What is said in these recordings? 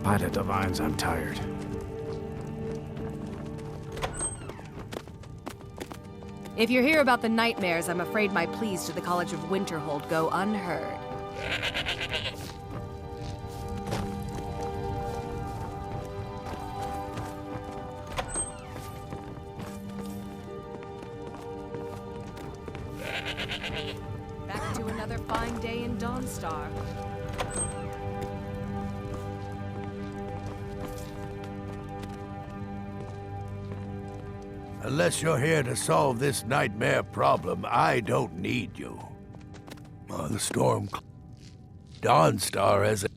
By the divines, I'm tired. If you hear about the nightmares, I'm afraid my pleas to the College of Winterhold go unheard. Back to another fine day in Dawnstar. Unless you're here to solve this nightmare problem, I don't need you. The storm... Dawnstar as a...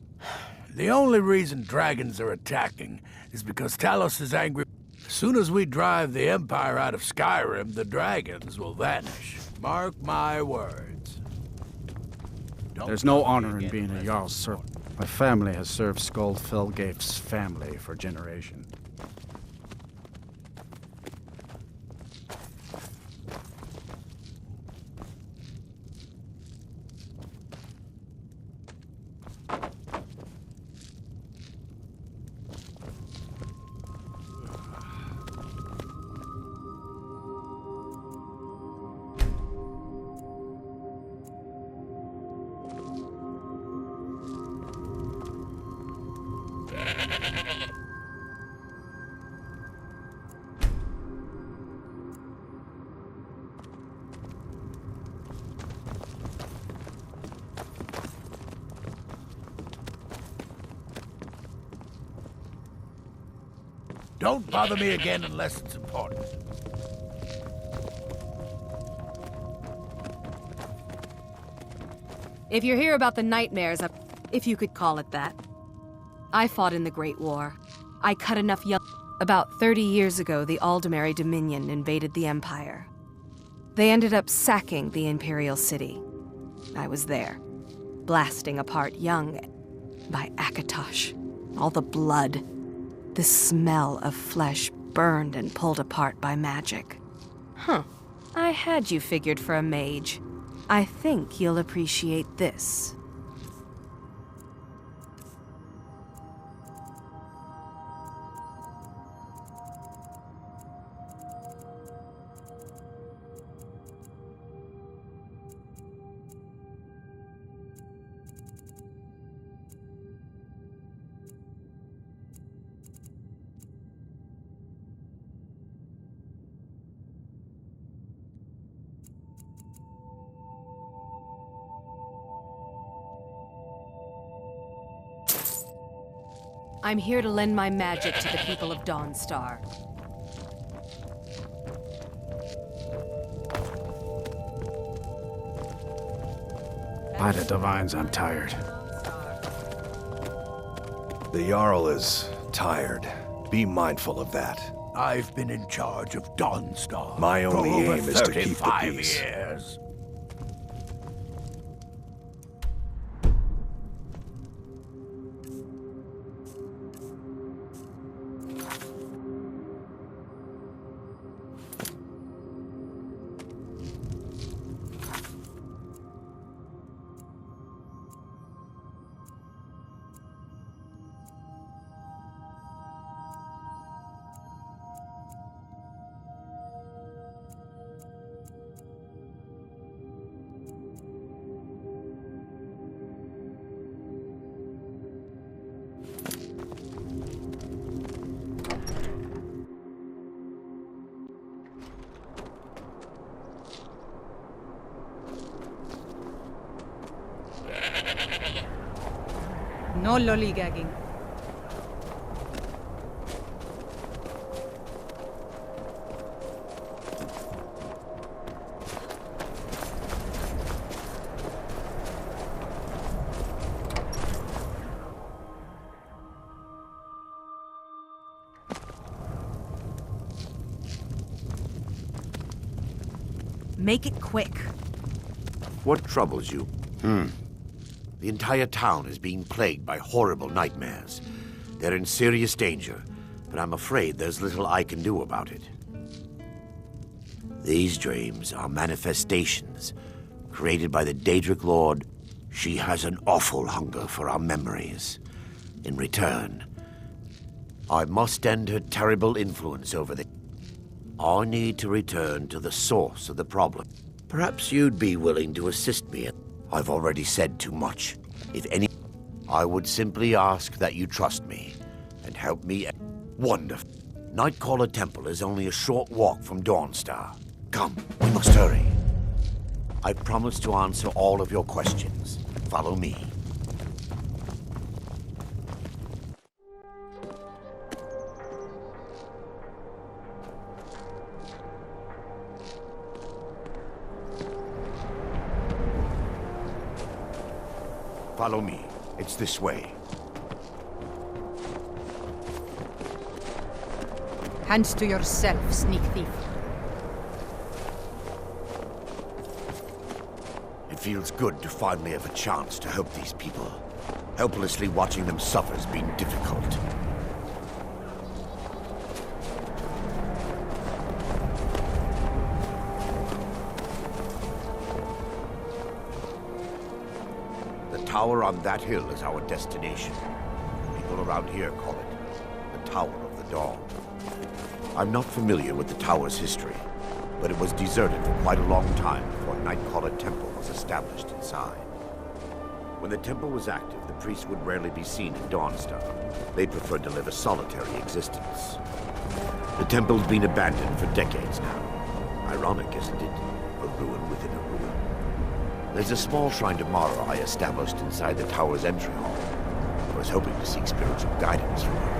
The only reason dragons are attacking is because Talos is angry. As soon as we drive the Empire out of Skyrim, the dragons will vanish. Mark my words. There's no honor in being a Jarl's servant. My family has served Skuld Felgaif's family for generations. Don't bother me again unless it's important. If you hear about the nightmares, if you could call it that. I fought in the Great War. I cut enough young... About 30 years ago, the Aldemary Dominion invaded the Empire. They ended up sacking the Imperial City. I was there, blasting apart young by Akatosh. All the blood, the smell of flesh burned and pulled apart by magic. Huh. I had you figured for a mage. I think you'll appreciate this. I'm here to lend my magic to the people of Dawnstar. By the divines, I'm tired. The Jarl is tired. Be mindful of that. I've been in charge of Dawnstar My only for over aim is to keep the 35 peace. years. No lollygagging. Make it quick. What troubles you? The entire town is being plagued by horrible nightmares. They're in serious danger, but I'm afraid there's little I can do about it. These dreams are manifestations created by the Daedric Lord. She has an awful hunger for our memories. In return, I must end her terrible influence over the... I need to return to the source of the problem. Perhaps you'd be willing to assist me. I've already said too much. If any... I would simply ask that you trust me and help me... Wonderful. Nightcaller Temple is only a short walk from Dawnstar. Come, we must hurry. I promise to answer all of your questions. Follow me. Follow me. It's this way. Hands to yourself, sneak thief. It feels good to finally have a chance to help these people. Helplessly watching them suffer has been difficult. The tower on that hill is our destination. People around here call it the Tower of the Dawn. I'm not familiar with the tower's history, but it was deserted for quite a long time before Nightcaller Temple was established inside. When the temple was active, the priests would rarely be seen in Dawnstar. They preferred to live a solitary existence. The temple's been abandoned for decades now. Ironic, isn't it? A ruin within a ruin. There's a small shrine to Mara I established inside the tower's entry hall. I was hoping to seek spiritual guidance from her.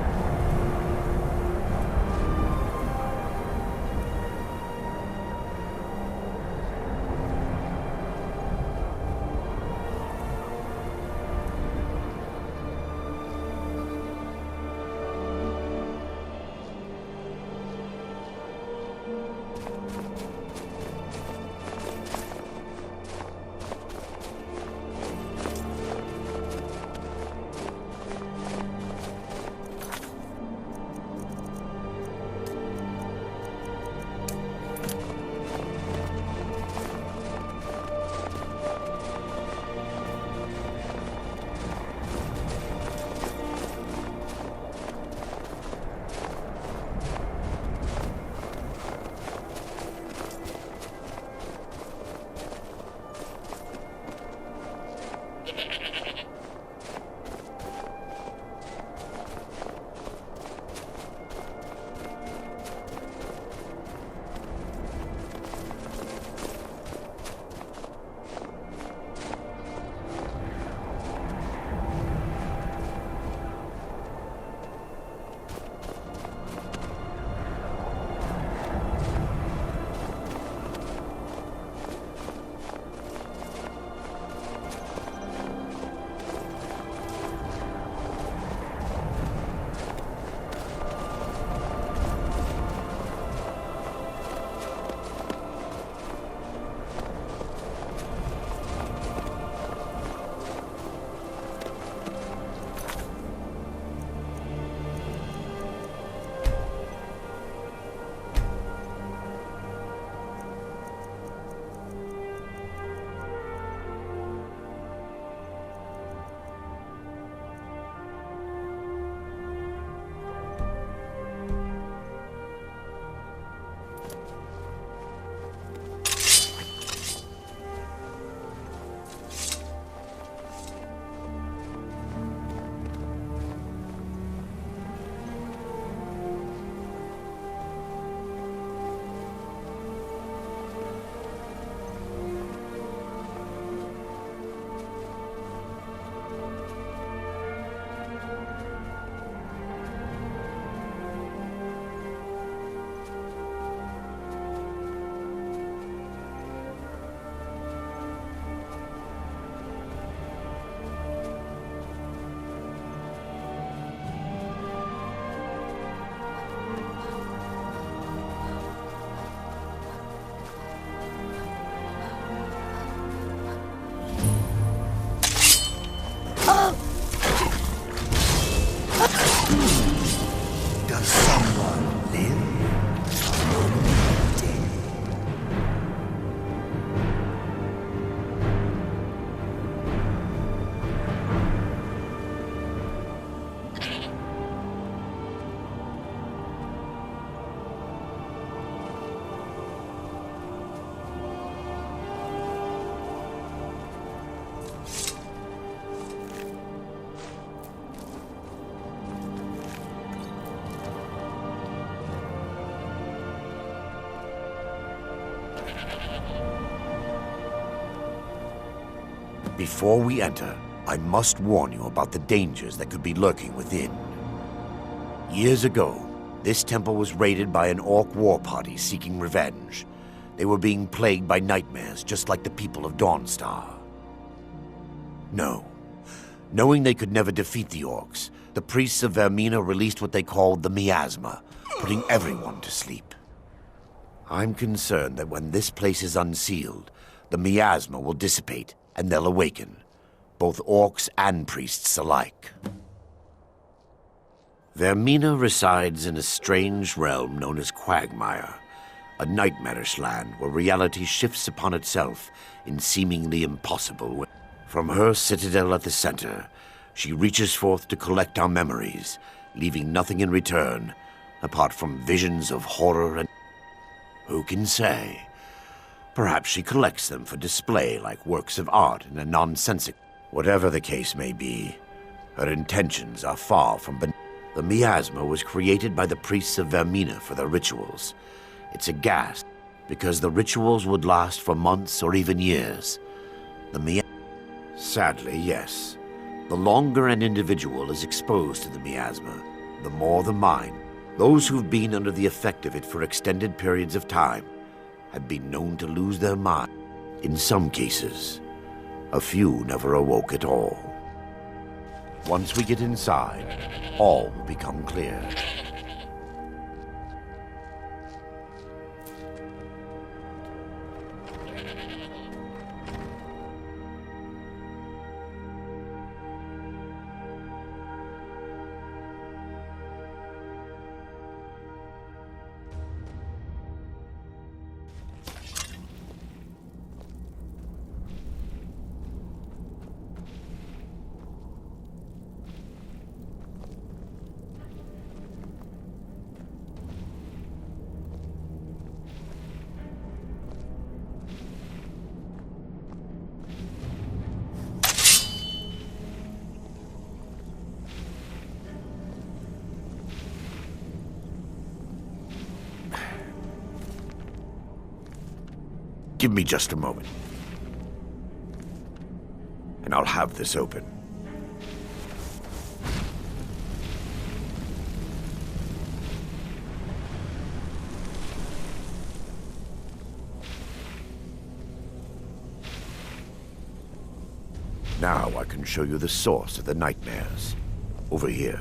Before we enter, I must warn you about the dangers that could be lurking within. Years ago, this temple was raided by an orc war party seeking revenge. They were being plagued by nightmares, just like the people of Dawnstar. No. Knowing they could never defeat the orcs, the priests of Vermina released what they called the miasma, putting everyone to sleep. I'm concerned that when this place is unsealed, the miasma will dissipate and they'll awaken, both orcs and priests alike. Vermina resides in a strange realm known as Quagmire, a nightmarish land where reality shifts upon itself in seemingly impossible ways. From her citadel at the center, she reaches forth to collect our memories, leaving nothing in return apart from visions of horror and... Who can say? Perhaps she collects them for display like works of art in a nonsensical... Whatever the case may be, her intentions are far from... The miasma was created by the priests of Vermina for their rituals. It's a gas, because the rituals would last for months or even years. Sadly, yes. The longer an individual is exposed to the miasma, the more the mind. Those who've been under the effect of it for extended periods of time have been known to lose their mind. In some cases, a few never awoke at all. Once we get inside, all will become clear. Give me just a moment, and I'll have this open. Now I can show you the source of the nightmares. Over here.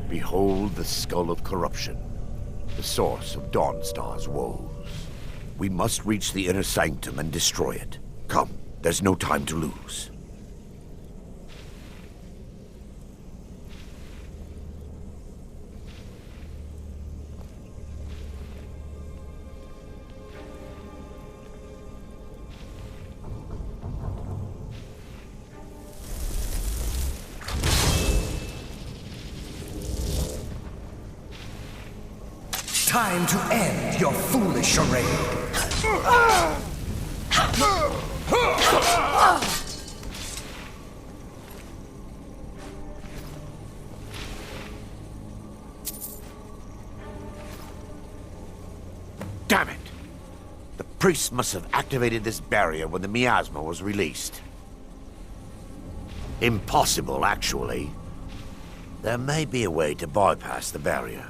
Behold the skull of corruption, the source of Dawnstar's woes. We must reach the inner sanctum and destroy it. Come, there's no time to lose. Time to end your foolish charade. Damn it! The priests must have activated this barrier when the miasma was released. Impossible, actually. There may be a way to bypass the barrier.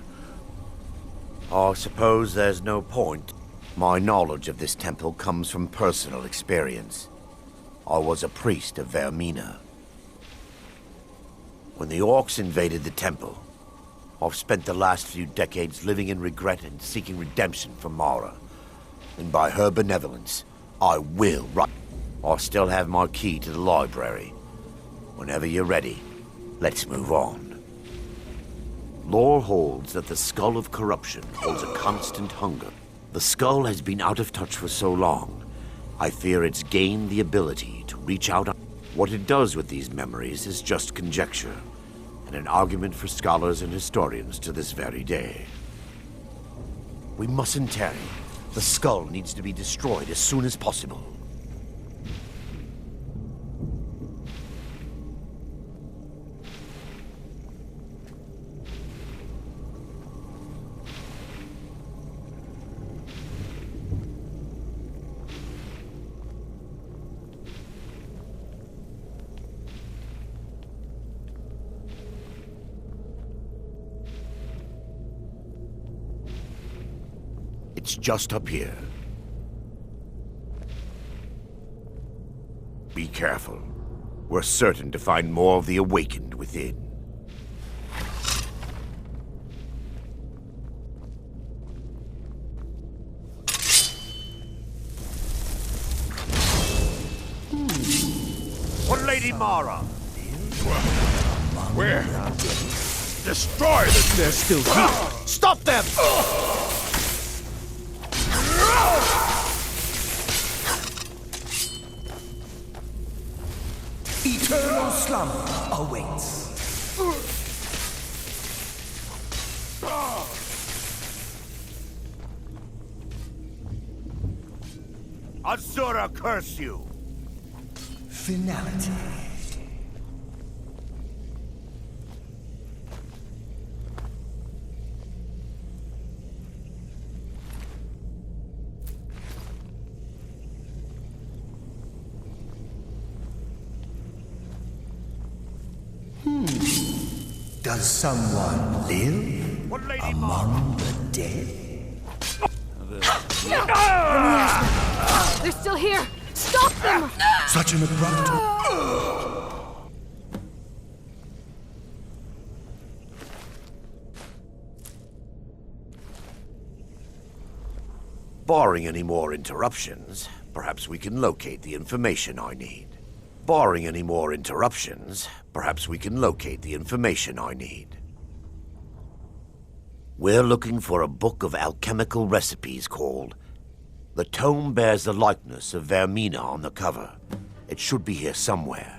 I suppose there's no point. My knowledge of this temple comes from personal experience. I was a priest of Vermina. When the orcs invaded the temple, I've spent the last few decades living in regret and seeking redemption from Mara. And by her benevolence, I will run. I still have my key to the library. Whenever you're ready, let's move on. Lore holds that the skull of corruption holds a constant hunger. The skull has been out of touch for so long, I fear it's gained the ability to reach out. What it does with these memories is just conjecture, and an argument for scholars and historians to this very day. We mustn't tarry. The skull needs to be destroyed as soon as possible. It's just up here. Be careful. We're certain to find more of the Awakened within. What, Lady Mara? Where? Destroy them! They're still here. Stop them! Eternal slumber awaits. Asura curse you! Finality. Does someone live What, Lady among the dead? They're still here! Stop them! Such an abrupt... Barring any more interruptions, perhaps we can locate the information I need. Barring any more interruptions, perhaps we can locate the information I need. We're looking for a book of alchemical recipes called... The tome bears the likeness of Vermina on the cover. It should be here somewhere.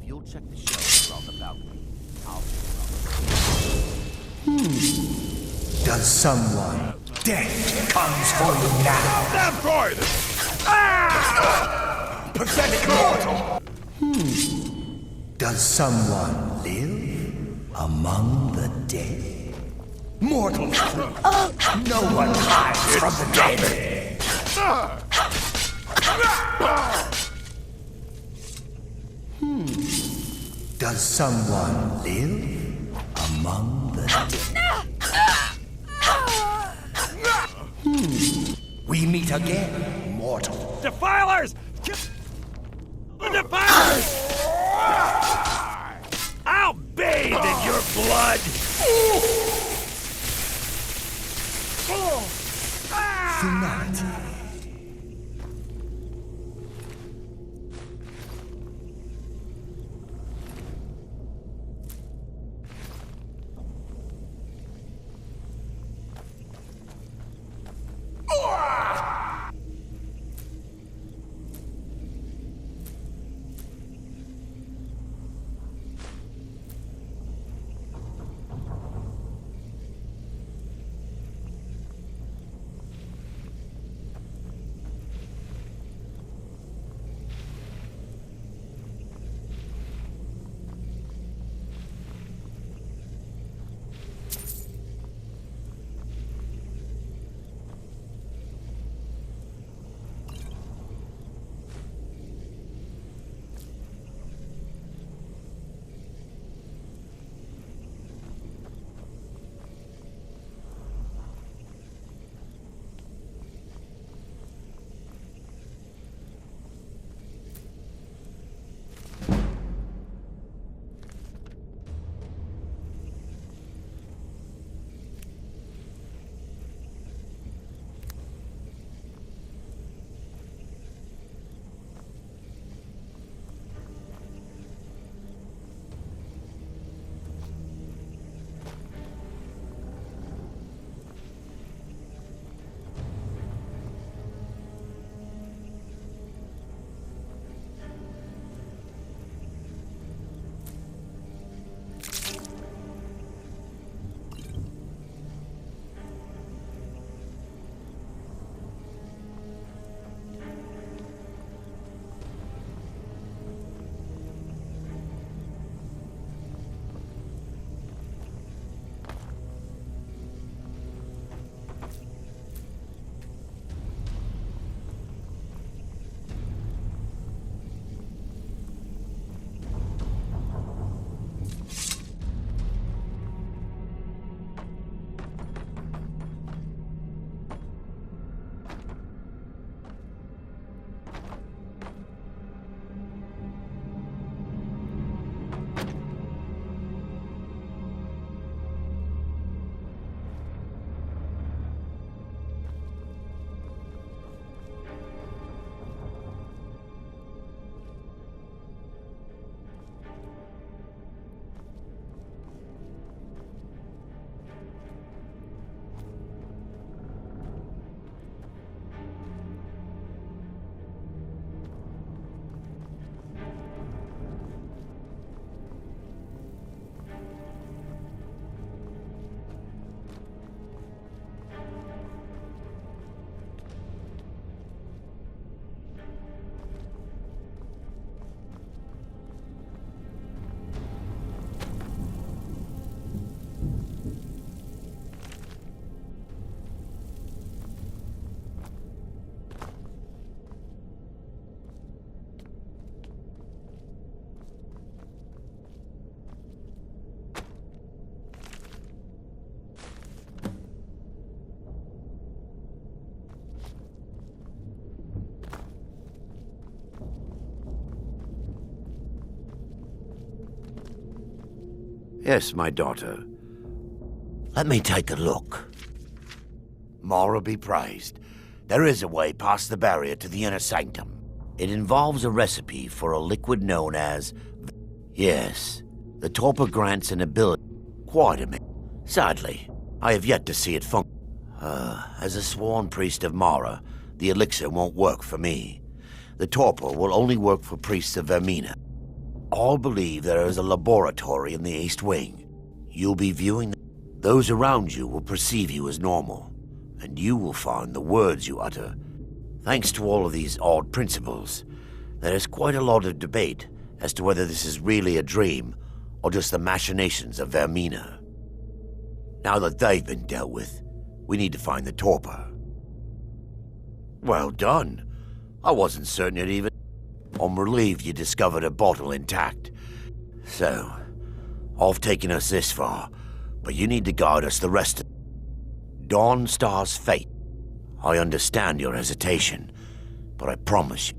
You'll check the shelves around the balcony. Does someone... Death comes for you now. Destroy them! Pathetic mortal! Does someone live among the dead? Mortal creep. No one hides from the dead. Does someone live among the dead? We meet again, mortal. Defilers! The Defilers! I'll bathe in your blood! Finality. Yes, my daughter. Let me take a look. Mara be praised. There is a way past the barrier to the inner sanctum. It involves a recipe for a liquid known as... Yes, the torpor grants an ability. Quite a bit. Sadly, I have yet to see it function. As a sworn priest of Mara, the elixir won't work for me. The torpor will only work for priests of Vermina. All believe there is a laboratory in the East Wing. You'll be viewing... Those around you will perceive you as normal, and you will find the words you utter. Thanks to all of these odd principles, there is quite a lot of debate as to whether this is really a dream or just the machinations of Vermina. Now that they've been dealt with, we need to find the torpor. Well done. I wasn't certain it even... I'm relieved you discovered a bottle intact. So, I've taken us this far, but you need to guide us the rest of... Dawnstar's fate. I understand your hesitation, but I promise you...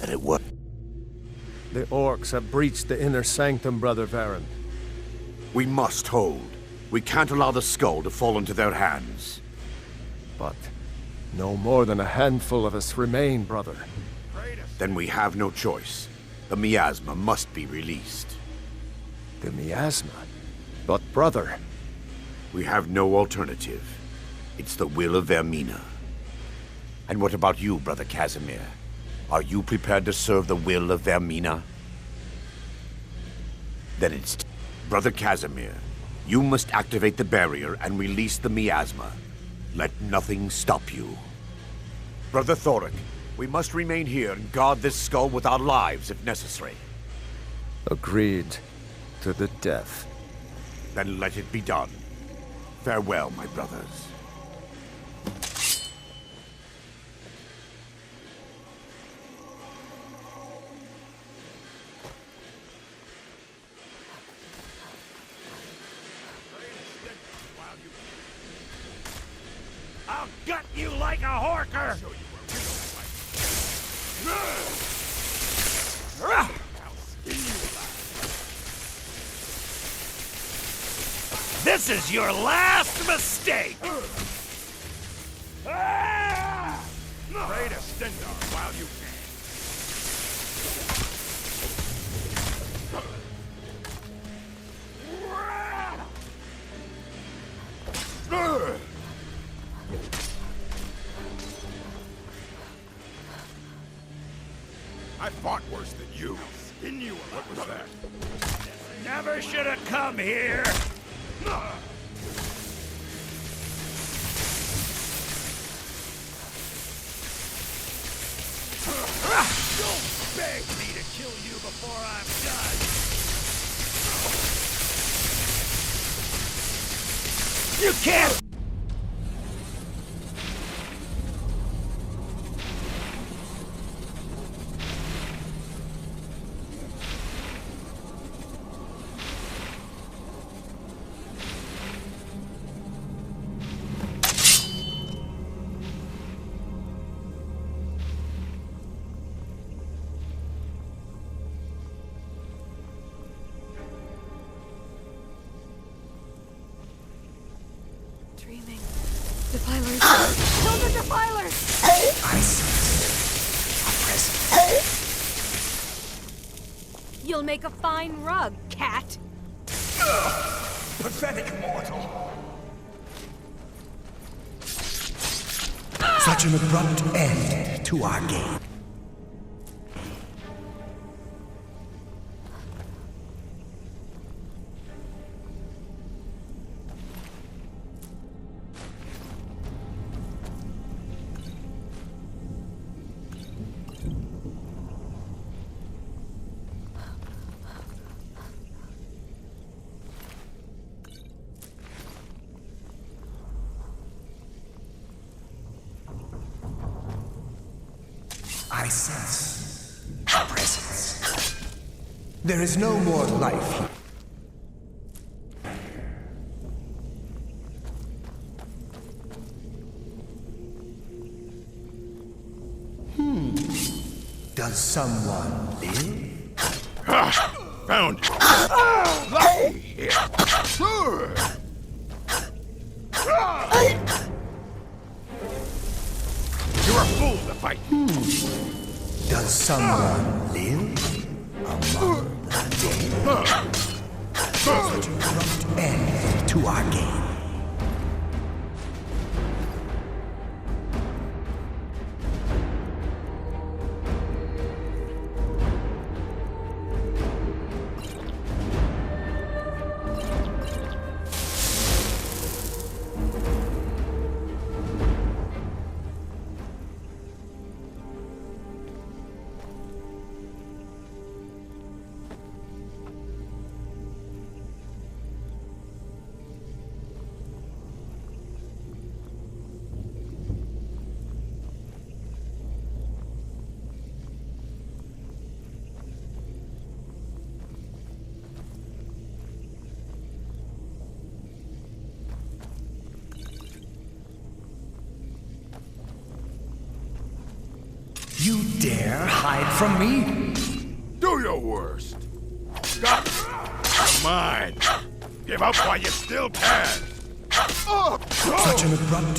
that it worked. The orcs have breached the inner sanctum, Brother Varen. We must hold. We can't allow the skull to fall into their hands. But no more than a handful of us remain, brother. Then we have no choice. The miasma must be released. The miasma? But brother... We have no alternative. It's the will of Vermina. And what about you, Brother Casimir? Are you prepared to serve the will of Vermina? Then it's... Brother Casimir, you must activate the barrier and release the miasma. Let nothing stop you. Brother Thoric, we must remain here and guard this skull with our lives if necessary. Agreed. To the death. Then let it be done. Farewell, my brothers. I'll gut you like a horker! This is your last mistake! Pray to Stendarr while you can. I fought worse than you. Spin you. What was that? Never should have come here. Don't beg me to kill you before I'm done. You can't. Dreaming. Defilers. Kill the defilers! I sense a presence. You'll make a fine rug, cat. Pathetic mortal. Such an abrupt end to our game. I sense a presence. There is no more life here. Does someone live? Found it. Lucky. Sure. You're a fool to fight. Does someone live among the dead? Such an abrupt end to our game. You dare hide from me? Do your worst. Stop. You're mine. Give up while you still can. Such an abrupt...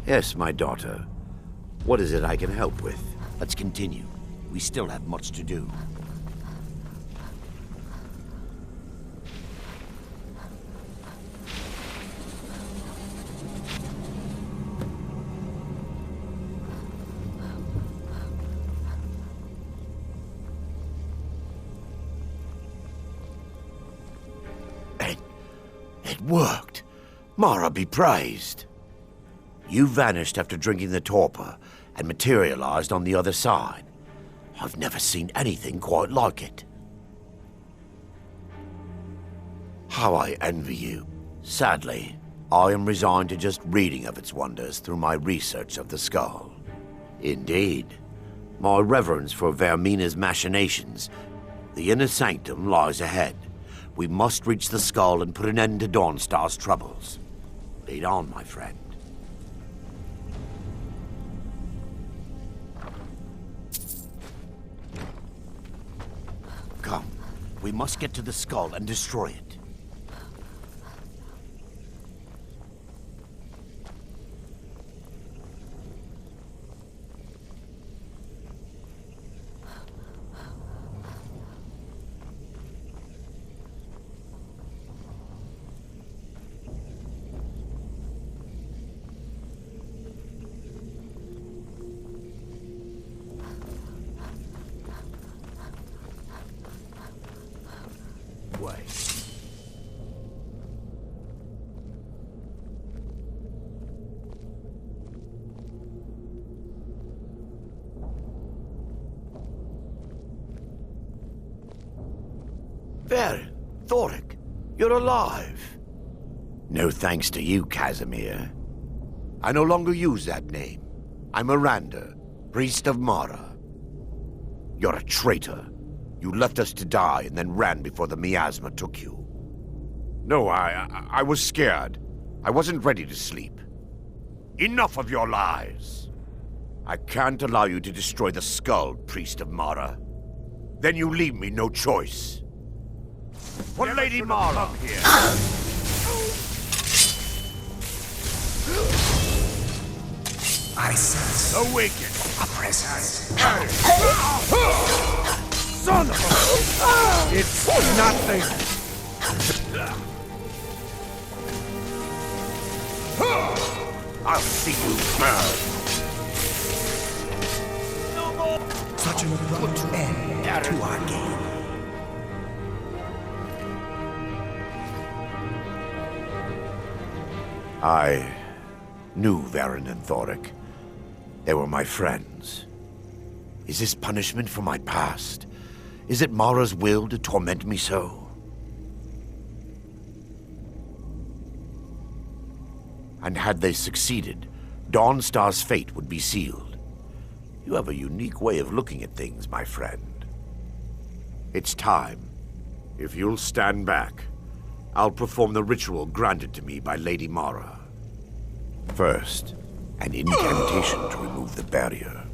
Yes, my daughter. What is it I can help with? Let's continue. We still have much to do. It worked. Mara be praised. You vanished after drinking the torpor and materialized on the other side. I've never seen anything quite like it. How I envy you. Sadly, I am resigned to just reading of its wonders through my research of the skull. Indeed, my reverence for Vermina's machinations, the inner sanctum lies ahead. We must reach the skull and put an end to Dawnstar's troubles. Lead on, my friend. Come, we must get to the skull and destroy it. Baron, Thoric, you're alive. No thanks to you, Casimir. I no longer use that name. I'm Miranda, priest of Mara. You're a traitor. You left us to die and then ran before the miasma took you. No, I was scared. I wasn't ready to sleep. Enough of your lies. I can't allow you to destroy the skull, priest of Mara. Then you leave me no choice. For Lady Mara here. I sense Awaken. a presence. Son of a... It's nothing. I'll see you burn. Such an abrupt end to our game. I knew Varen and Thoric. They were my friends. Is this punishment for my past? Is it Mara's will to torment me so? And had they succeeded, Dawnstar's fate would be sealed. You have a unique way of looking at things, my friend. It's time. If you'll stand back, I'll perform the ritual granted to me by Lady Mara. First, an incantation to remove the barrier.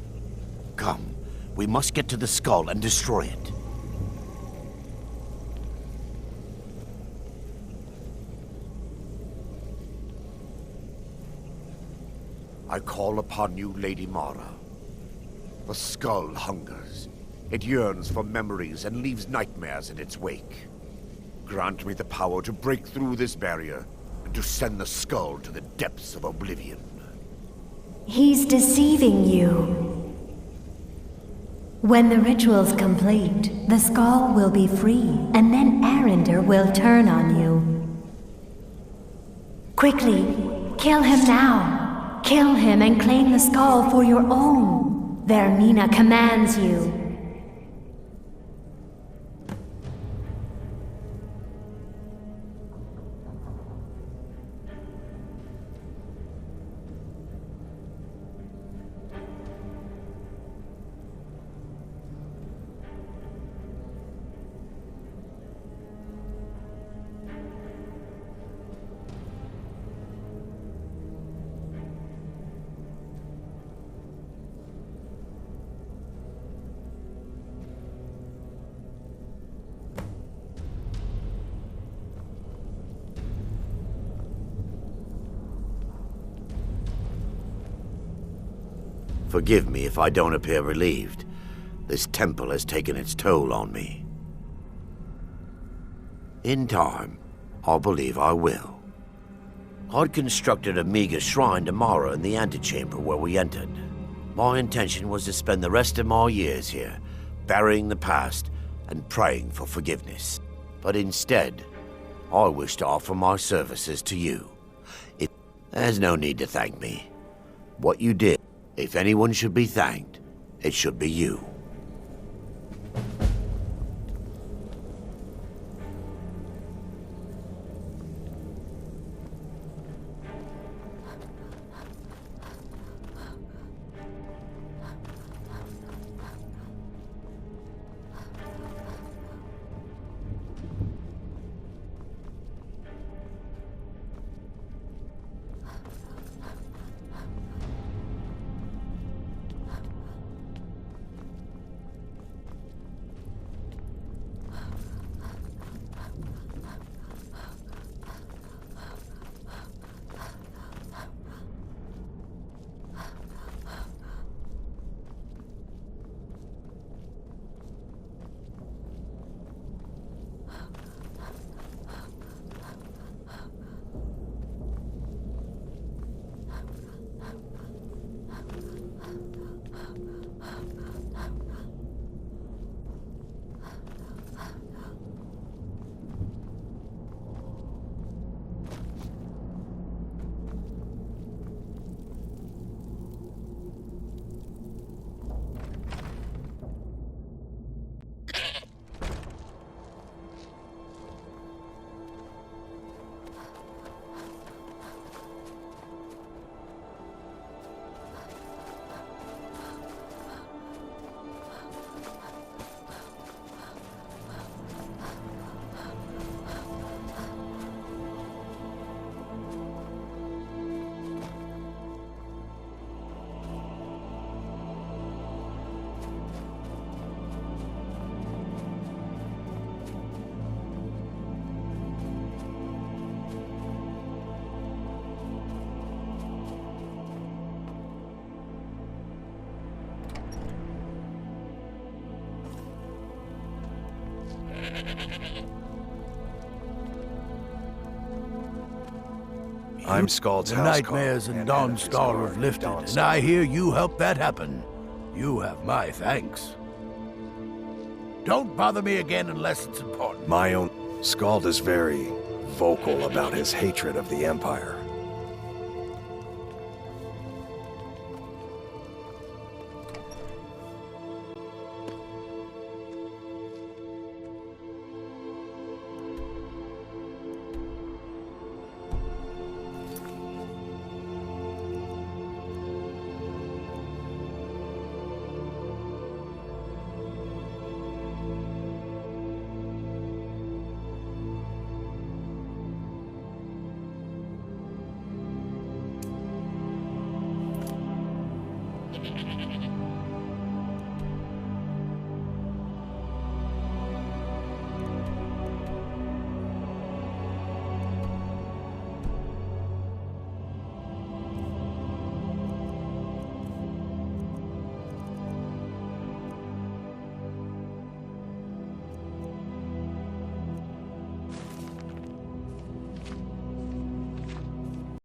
Come, we must get to the skull and destroy it. I call upon you, Lady Mara. The skull hungers. It yearns for memories and leaves nightmares in its wake. Grant me the power to break through this barrier and to send the skull to the depths of oblivion. He's deceiving you. When the ritual's complete, the skull will be free, and then Arender will turn on you. Quickly, kill him now. Kill him and claim the skull for your own. Vermina commands you. Forgive me if I don't appear relieved. This temple has taken its toll on me. In time, I'll believe I will. I'd constructed a meager shrine to Mara in the antechamber where we entered. My intention was to spend the rest of my years here, burying the past and praying for forgiveness. But instead, I wish to offer my services to you. There's no need to thank me. What you did, if anyone should be thanked, it should be you. I'm Scald's the house nightmares in Dawnstar have lifted, and I hear you helped that happen. You have my thanks. Don't bother me again unless it's important. My own... Scald is very vocal about his hatred of the Empire.